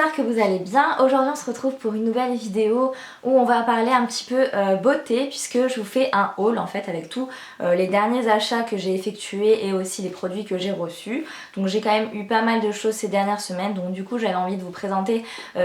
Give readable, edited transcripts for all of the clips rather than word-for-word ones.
j'espère que vous allez bien. Aujourd'hui on se retrouve pour une nouvelle vidéo où on va parler un petit peu beauté, puisque je vous fais un haul en fait avec tous les derniers achats que j'ai effectués et aussi les produits que j'ai reçus. Donc j'ai quand même eu pas mal de choses ces dernières semaines, donc du coup j'avais envie de vous présenter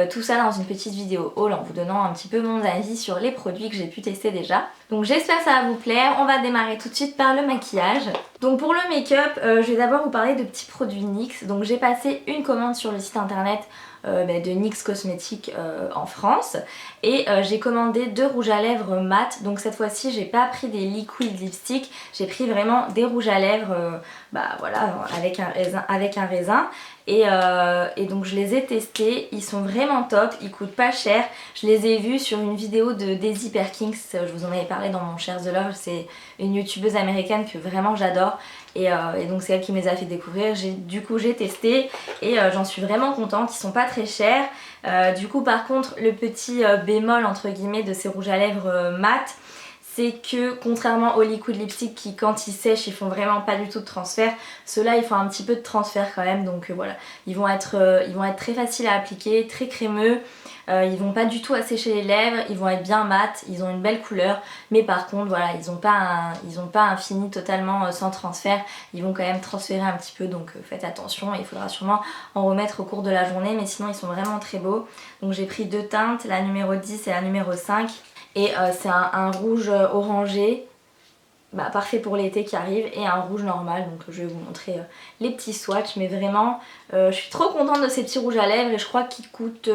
tout ça dans une petite vidéo haul en vous donnant un petit peu mon avis sur les produits que j'ai pu tester déjà. Donc j'espère que ça va vous plaire. On va démarrer tout de suite par le maquillage. Donc pour le make-up, je vais d'abord vous parler de petits produits NYX. Donc j'ai passé une commande sur le site internet de NYX Cosmetics en France et j'ai commandé 2 rouges à lèvres mat. Donc cette fois-ci j'ai pas pris des liquid lipstick, j'ai pris vraiment des rouges à lèvres voilà, avec un raisin. Et donc je les ai testés, ils sont vraiment top, ils coûtent pas cher. Je les ai vus sur une vidéo de Daisy Perkins, je vous en avais parlé dans mon Share the Love, c'est une youtubeuse américaine que vraiment j'adore. Et donc c'est elle qui me les a fait découvrir. Du coup j'ai testé et j'en suis vraiment contente, ils sont pas très chers. Du coup par contre le petit bémol entre guillemets de ces rouges à lèvres mat, c'est que contrairement aux liquid lipstick qui quand ils sèchent ils font vraiment pas du tout de transfert, ceux-là ils font un petit peu de transfert quand même, donc voilà, ils vont être très faciles à appliquer, très crémeux. Ils vont pas du tout assécher les lèvres, ils vont être bien mat, ils ont une belle couleur, mais par contre voilà, ils ont pas un fini totalement sans transfert, ils vont quand même transférer un petit peu, donc faites attention, il faudra sûrement en remettre au cours de la journée, mais sinon ils sont vraiment très beaux. Donc j'ai pris 2 teintes, la numéro 10 et la numéro 5, et c'est un rouge orangé, parfait pour l'été qui arrive, et un rouge normal. Donc je vais vous montrer les petits swatchs, mais vraiment je suis trop contente de ces petits rouges à lèvres et je crois qu'ils coûtent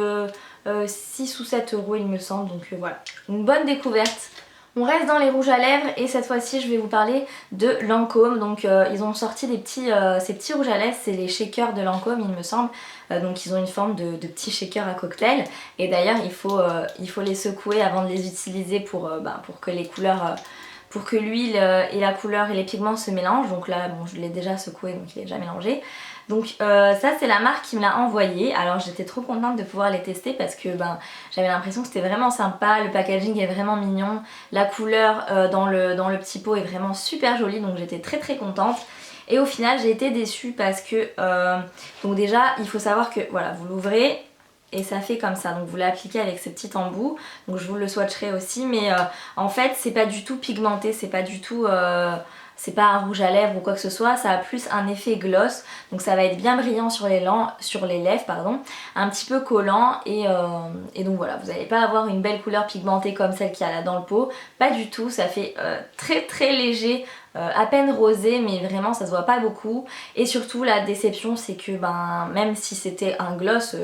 6 ou 7 euros il me semble, donc voilà, une bonne découverte. On reste dans les rouges à lèvres et cette fois-ci je vais vous parler de Lancôme. Donc ils ont sorti ces petits rouges à lèvres, c'est les shakers de Lancôme il me semble. Donc ils ont une forme de petits shakers à cocktail, et d'ailleurs il faut les secouer avant de les utiliser pour que les couleurs... pour que l'huile et la couleur et les pigments se mélangent. Donc là bon, je l'ai déjà secoué, donc il est déjà mélangé. Donc ça c'est la marque qui me l'a envoyé. Alors j'étais trop contente de pouvoir les tester parce que j'avais l'impression que c'était vraiment sympa, le packaging est vraiment mignon, la couleur dans le petit pot est vraiment super jolie, donc j'étais très contente. Et au final j'ai été déçue parce que donc déjà il faut savoir que voilà, vous l'ouvrez et ça fait comme ça, donc vous l'appliquez avec ce petit embout, donc je vous le swatcherai aussi, mais en fait c'est pas du tout pigmenté, c'est pas du tout... c'est pas un rouge à lèvres ou quoi que ce soit, ça a plus un effet gloss, donc ça va être bien brillant sur les lèvres, pardon, un petit peu collant, et donc voilà, vous n'allez pas avoir une belle couleur pigmentée comme celle qu'il y a là dans le pot, pas du tout, ça fait très léger, à peine rosé, mais vraiment ça se voit pas beaucoup. Et surtout la déception c'est que même si c'était un gloss,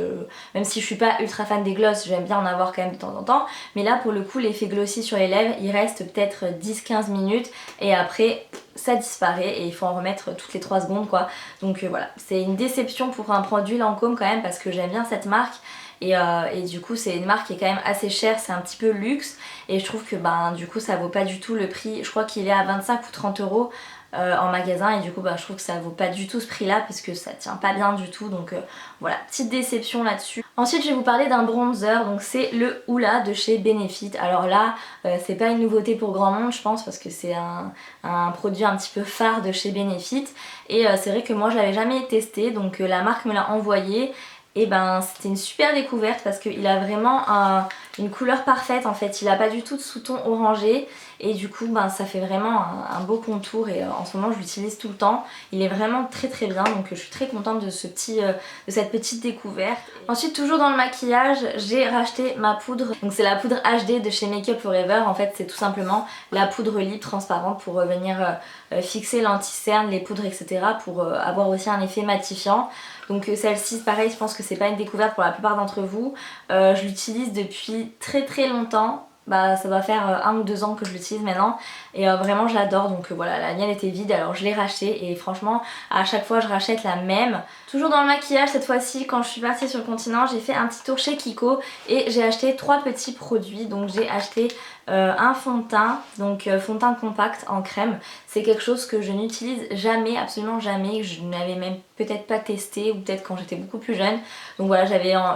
même si je suis pas ultra fan des gloss, j'aime bien en avoir quand même de temps en temps, mais là pour le coup l'effet glossy sur les lèvres il reste peut-être 10-15 minutes et après ça disparaît et il faut en remettre toutes les 3 secondes quoi. Donc voilà, c'est une déception pour un produit Lancôme quand même, parce que j'aime bien cette marque. Et du coup c'est une marque qui est quand même assez chère, c'est un petit peu luxe, et je trouve que du coup ça vaut pas du tout le prix. Je crois qu'il est à 25 ou 30 euros en magasin, et du coup je trouve que ça vaut pas du tout ce prix là parce que ça tient pas bien du tout, donc voilà, petite déception là-dessus. Ensuite je vais vous parler d'un bronzer, donc c'est le Hoola de chez Benefit. Alors là c'est pas une nouveauté pour grand monde je pense, parce que c'est un produit un petit peu phare de chez Benefit, et c'est vrai que moi je l'avais jamais testé, donc la marque me l'a envoyé. Et c'était une super découverte parce qu'il a vraiment une couleur parfaite en fait, il a pas du tout de sous-ton orangé, et du coup ça fait vraiment un beau contour, et en ce moment je l'utilise tout le temps, il est vraiment très bien, donc je suis très contente de cette petite découverte. Ensuite toujours dans le maquillage, j'ai racheté ma poudre, donc c'est la poudre HD de chez Make Up Forever. En fait c'est tout simplement la poudre libre transparente pour venir fixer l'anti-cerne, les poudres etc, pour avoir aussi un effet matifiant. Donc celle-ci pareil, je pense que c'est pas une découverte pour la plupart d'entre vous. Je l'utilise depuis très longtemps. Ça doit faire 1 ou 2 ans que je l'utilise maintenant, et vraiment j'adore. Donc voilà, la mienne était vide alors je l'ai rachetée, et franchement à chaque fois je rachète la même. Toujours dans le maquillage cette fois-ci, quand je suis partie sur le continent j'ai fait un petit tour chez Kiko et j'ai acheté 3 petits produits. Donc j'ai acheté un fond de teint, donc fond de teint compact en crème. C'est quelque chose que je n'utilise jamais, absolument jamais, que je n'avais même peut-être pas testé, ou peut-être quand j'étais beaucoup plus jeune. Donc voilà,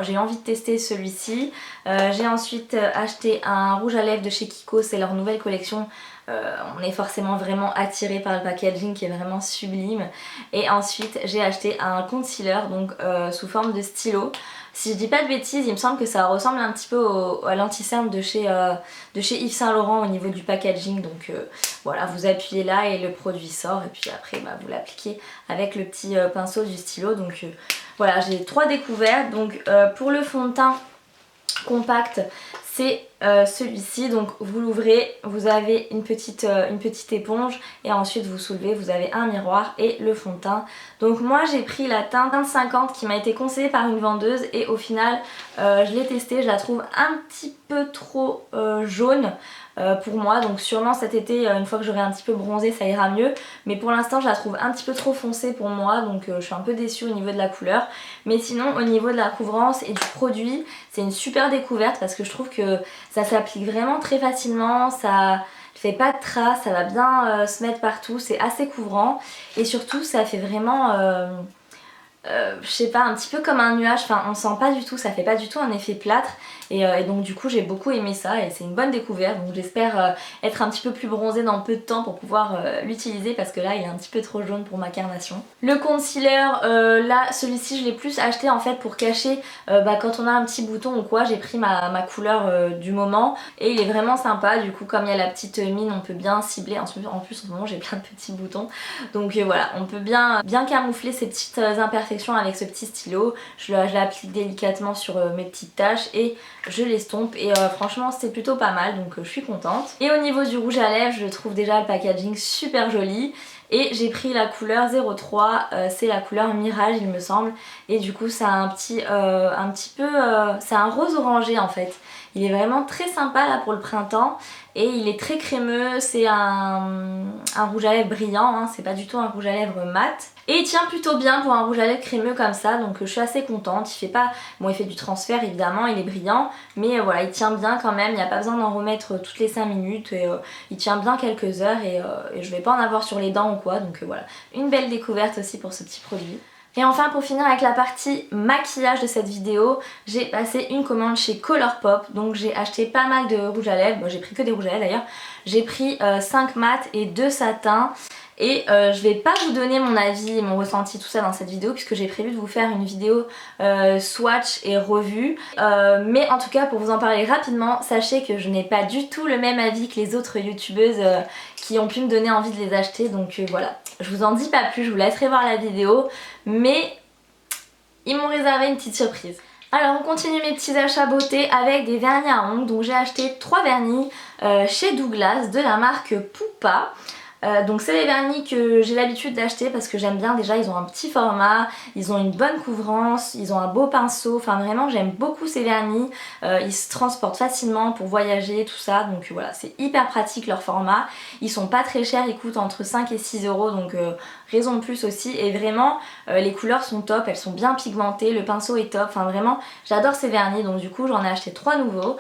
j'ai envie de tester celui-ci. J'ai ensuite acheté un rouge à lèvres de chez Kiko, c'est leur nouvelle collection on est forcément vraiment attiré par le packaging qui est vraiment sublime. Et ensuite j'ai acheté un concealer donc sous forme de stylo. Si je dis pas de bêtises, il me semble que ça ressemble un petit peu à l'anti-cerne de chez Yves Saint Laurent au niveau du packaging. Donc voilà, vous appuyez là et le produit sort et puis après bah, vous l'appliquez avec le petit pinceau du stylo. Donc voilà, j'ai 3 découvertes. Donc pour le fond de teint compact, c'est celui-ci. Donc vous l'ouvrez, vous avez une petite éponge et ensuite vous soulevez, vous avez un miroir et le fond de teint. Donc moi j'ai pris la teinte 50 qui m'a été conseillée par une vendeuse et au final je l'ai testée, je la trouve un petit peu trop jaune pour moi, donc sûrement cet été une fois que j'aurai un petit peu bronzé ça ira mieux, mais pour l'instant je la trouve un petit peu trop foncée pour moi, donc je suis un peu déçue au niveau de la couleur. Mais sinon au niveau de la couvrance et du produit, c'est une super découverte parce que je trouve que ça s'applique vraiment très facilement, ça fait pas de traces, ça va bien se mettre partout, c'est assez couvrant et surtout ça fait vraiment je sais pas, un petit peu comme un nuage, enfin on sent pas du tout, ça fait pas du tout un effet plâtre et donc du coup j'ai beaucoup aimé ça et c'est une bonne découverte, donc j'espère être un petit peu plus bronzée dans peu de temps pour pouvoir l'utiliser parce que là il est un petit peu trop jaune pour ma carnation. Le concealer, là celui-ci je l'ai plus acheté en fait pour cacher quand on a un petit bouton ou quoi, j'ai pris ma couleur du moment et il est vraiment sympa, du coup comme il y a la petite mine on peut bien cibler, en plus en ce moment j'ai plein de petits boutons, donc voilà on peut bien camoufler ces petites imperfections avec ce petit stylo. Je l'applique délicatement sur mes petites taches et je l'estompe et franchement c'est plutôt pas mal, donc je suis contente. Et au niveau du rouge à lèvres, je trouve déjà le packaging super joli et j'ai pris la couleur 03, c'est la couleur Mirage il me semble, et du coup ça a un petit peu c'est un rose orangé en fait. Il est vraiment très sympa là pour le printemps et il est très crémeux, c'est un rouge à lèvres brillant, hein, c'est pas du tout un rouge à lèvres mat. Et il tient plutôt bien pour un rouge à lèvres crémeux comme ça, donc je suis assez contente. Il fait pas, bon il fait du transfert évidemment, il est brillant, mais voilà il tient bien quand même, il n'y a pas besoin d'en remettre toutes les 5 minutes et il tient bien quelques heures et je vais pas en avoir sur les dents ou quoi, donc voilà. Une belle découverte aussi pour ce petit produit. Et enfin pour finir avec la partie maquillage de cette vidéo, j'ai passé une commande chez Colourpop, donc j'ai acheté pas mal de rouge à lèvres, bon, j'ai pris que des rouges à lèvres d'ailleurs, j'ai pris 5 mat et 2 satins. Et je vais pas vous donner mon avis, mon ressenti, tout ça dans cette vidéo puisque j'ai prévu de vous faire une vidéo swatch et revue. Mais en tout cas pour vous en parler rapidement, sachez que je n'ai pas du tout le même avis que les autres youtubeuses qui ont pu me donner envie de les acheter. Donc voilà, je vous en dis pas plus, je vous laisserai voir la vidéo. Mais ils m'ont réservé une petite surprise. Alors on continue mes petits achats beauté avec des vernis à ongles. Donc j'ai acheté 3 vernis chez Douglas de la marque Poupa. Donc c'est les vernis que j'ai l'habitude d'acheter parce que j'aime bien, déjà ils ont un petit format, ils ont une bonne couvrance, ils ont un beau pinceau, enfin vraiment j'aime beaucoup ces vernis, ils se transportent facilement pour voyager tout ça, donc voilà c'est hyper pratique leur format, ils sont pas très chers, ils coûtent entre 5 et 6 euros, donc raison de plus aussi, et vraiment les couleurs sont top, elles sont bien pigmentées, le pinceau est top, enfin vraiment j'adore ces vernis, donc du coup j'en ai acheté 3 nouveaux.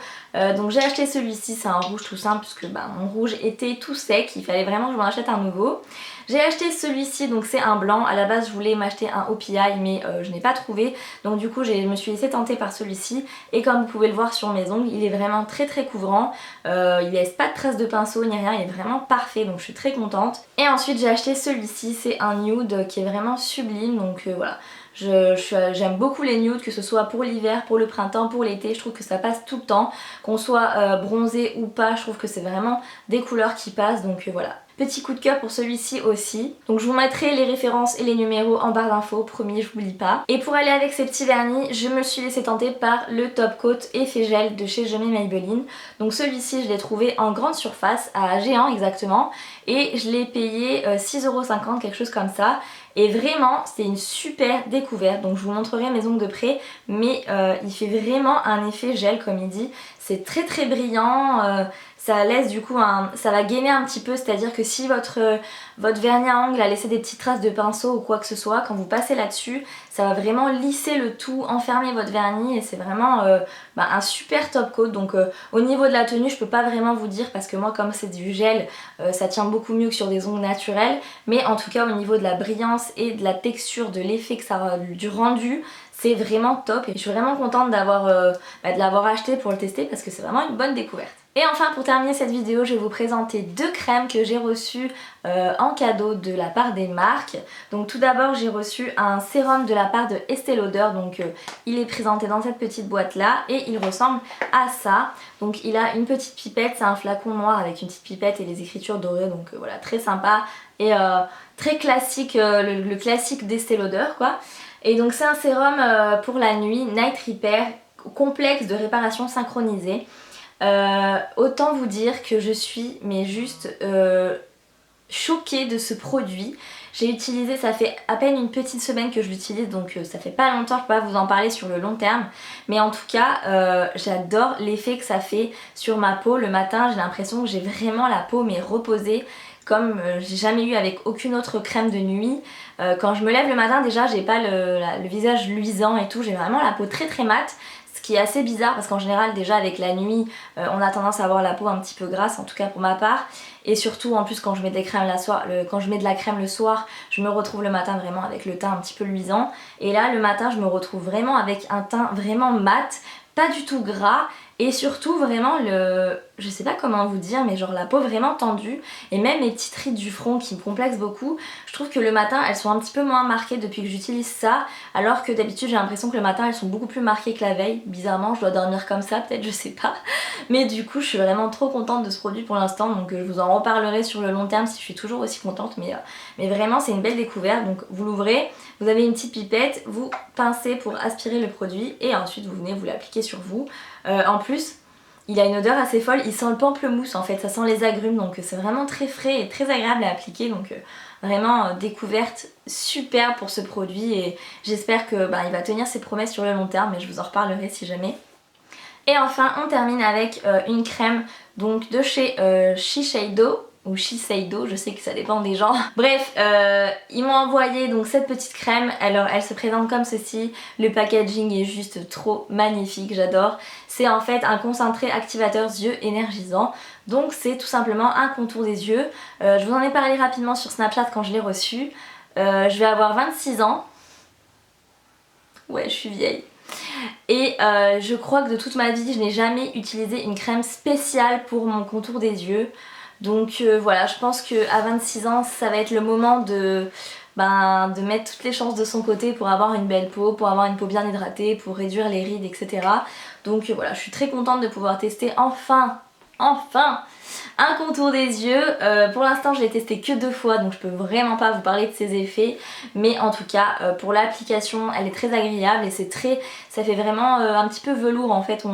Donc j'ai acheté celui-ci, c'est un rouge tout simple puisque mon rouge était tout sec, il fallait vraiment que je m'en achète un nouveau. J'ai acheté celui-ci, donc c'est un blanc, à la base je voulais m'acheter un OPI mais je n'ai pas trouvé, donc du coup je me suis laissée tenter par celui-ci et comme vous pouvez le voir sur mes ongles, il est vraiment très très couvrant, il laisse pas de traces de pinceau ni rien, il est vraiment parfait, donc je suis très contente. Et ensuite j'ai acheté celui-ci, c'est un nude qui est vraiment sublime, donc voilà. J'aime beaucoup les nudes, que ce soit pour l'hiver, pour le printemps, pour l'été, je trouve que ça passe tout le temps, qu'on soit bronzé ou pas, je trouve que c'est vraiment des couleurs qui passent, donc voilà. Petit coup de cœur pour celui-ci aussi. Donc je vous mettrai les références et les numéros en barre d'infos, promis je n'oublie pas. Et pour aller avec ces petits vernis, je me suis laissée tenter par le Top Coat Effet Gel de chez Je mets Maybelline. Donc celui-ci je l'ai trouvé en grande surface, à Géant exactement, et je l'ai payé 6,50 €, quelque chose comme ça. Et vraiment c'est une super découverte, donc je vous montrerai mes ongles de près, mais il fait vraiment un effet gel comme il dit, c'est très très brillant, ça laisse du coup ça va gainer un petit peu, c'est à dire que si votre vernis à ongles a laissé des petites traces de pinceau ou quoi que ce soit, quand vous passez là-dessus ça va vraiment lisser le tout, enfermer votre vernis et c'est vraiment un super top coat. Donc au niveau de la tenue je peux pas vraiment vous dire parce que moi comme c'est du gel ça tient beaucoup mieux que sur des ongles naturels, mais en tout cas au niveau de la brillance et de la texture, de l'effet que ça a, du rendu, c'est vraiment top et je suis vraiment contente de l'avoir acheté pour le tester parce que c'est vraiment une bonne découverte. Et enfin pour terminer cette vidéo, je vais vous présenter 2 crèmes que j'ai reçues en cadeau de la part des marques. Donc tout d'abord j'ai reçu un sérum de la part de Estée Lauder, donc il est présenté dans cette petite boîte là et il ressemble à ça. Donc il a une petite pipette, c'est un flacon noir avec une petite pipette et les écritures dorées, donc voilà, très sympa et très classique, le classique d'Estée Lauder quoi. Et donc c'est un sérum pour la nuit, Night Repair, complexe de réparation synchronisée. Autant vous dire que je suis mais juste choquée de ce produit. J'ai utilisé, ça fait à peine une petite semaine que je l'utilise, donc ça fait pas longtemps, je peux pas vous en parler sur le long terme, mais en tout cas j'adore l'effet que ça fait sur ma peau. Le matin j'ai l'impression que j'ai vraiment la peau mais reposée comme j'ai jamais eu avec aucune autre crème de nuit. Quand je me lève le matin déjà j'ai pas le visage luisant et tout, j'ai vraiment la peau très très mate. Ce qui est assez bizarre parce qu'en général déjà avec la nuit on a tendance à avoir la peau un petit peu grasse, en tout cas pour ma part, et surtout en plus quand je mets des crèmes quand je mets de la crème le soir, je me retrouve le matin vraiment avec le teint un petit peu luisant, et là le matin je me retrouve vraiment avec un teint vraiment mat, pas du tout gras, et surtout vraiment je sais pas comment vous dire, mais genre la peau vraiment tendue, et même les petites rides du front qui me complexent beaucoup, je trouve que le matin elles sont un petit peu moins marquées depuis que j'utilise ça, alors que d'habitude j'ai l'impression que le matin elles sont beaucoup plus marquées que la veille. Bizarrement je dois dormir comme ça peut-être, je sais pas, mais du coup je suis vraiment trop contente de ce produit pour l'instant, donc je vous en reparlerai sur le long terme si je suis toujours aussi contente, mais vraiment c'est une belle découverte. Donc vous l'ouvrez, vous avez une petite pipette, vous pincez pour aspirer le produit et ensuite vous venez vous l'appliquer sur vous. En plus il a une odeur assez folle, il sent le pamplemousse en fait, ça sent les agrumes, donc c'est vraiment très frais et très agréable à appliquer, donc vraiment découverte super pour ce produit, et j'espère que il va tenir ses promesses sur le long terme, mais je vous en reparlerai si jamais. Et enfin on termine avec une crème donc de chez Shiseido ou Shiseido, je sais que ça dépend des gens. Bref, ils m'ont envoyé donc cette petite crème, alors elle se présente comme ceci, le packaging est juste trop magnifique, j'adore. C'est en fait un concentré activateur yeux énergisant, donc c'est tout simplement un contour des yeux. Je vous en ai parlé rapidement sur Snapchat quand je l'ai reçu. Je vais avoir 26 ans, ouais je suis vieille. Et je crois que de toute ma vie je n'ai jamais utilisé une crème spéciale pour mon contour des yeux. Donc voilà, je pense qu'à 26 ans ça va être le moment de mettre toutes les chances de son côté pour avoir une belle peau, pour avoir une peau bien hydratée, pour réduire les rides, etc. Donc voilà, je suis très contente de pouvoir tester enfin un contour des yeux. Pour l'instant je l'ai testé que 2 fois, donc je peux vraiment pas vous parler de ses effets, mais en tout cas pour l'application elle est très agréable et ça fait vraiment un petit peu velours en fait.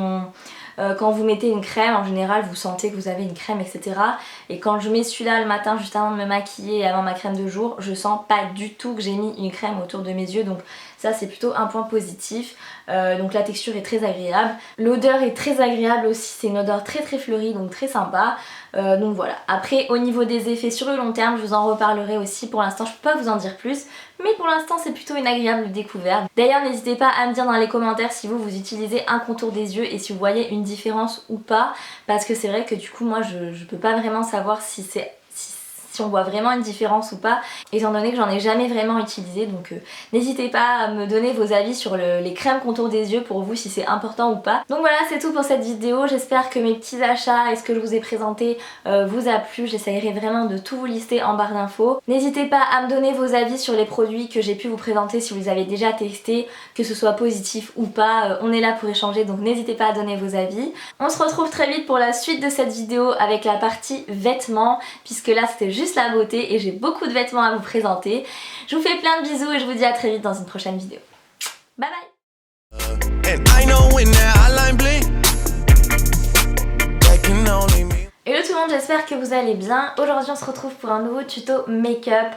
Quand vous mettez une crème, en général vous sentez que vous avez une crème, etc. Et quand je mets celui-là le matin juste avant de me maquiller et avant ma crème de jour, je sens pas du tout que j'ai mis une crème autour de mes yeux, donc ça c'est plutôt un point positif. Donc la texture est très agréable, l'odeur est très agréable aussi, c'est une odeur très très fleurie, donc très sympa. Donc voilà, après au niveau des effets sur le long terme je vous en reparlerai aussi, pour l'instant je peux pas vous en dire plus, mais pour l'instant c'est plutôt une agréable découverte. D'ailleurs n'hésitez pas à me dire dans les commentaires si vous utilisez un contour des yeux et si vous voyez une différence ou pas, parce que c'est vrai que du coup moi je peux pas vraiment savoir si on voit vraiment une différence ou pas, étant donné que j'en ai jamais vraiment utilisé, donc n'hésitez pas à me donner vos avis sur les crèmes contour des yeux pour vous, si c'est important ou pas. Donc voilà, c'est tout pour cette vidéo, j'espère que mes petits achats et ce que je vous ai présenté vous a plu. J'essayerai vraiment de tout vous lister en barre d'infos. N'hésitez pas à me donner vos avis sur les produits que j'ai pu vous présenter si vous les avez déjà testés, que ce soit positif ou pas, on est là pour échanger, donc n'hésitez pas à donner vos avis. On se retrouve très vite pour la suite de cette vidéo avec la partie vêtements, puisque là c'était juste la beauté et j'ai beaucoup de vêtements à vous présenter. Je vous fais plein de bisous et je vous dis à très vite dans une prochaine vidéo. Bye bye. Hello tout le monde, j'espère que vous allez bien. Aujourd'hui on se retrouve pour un nouveau tuto make-up.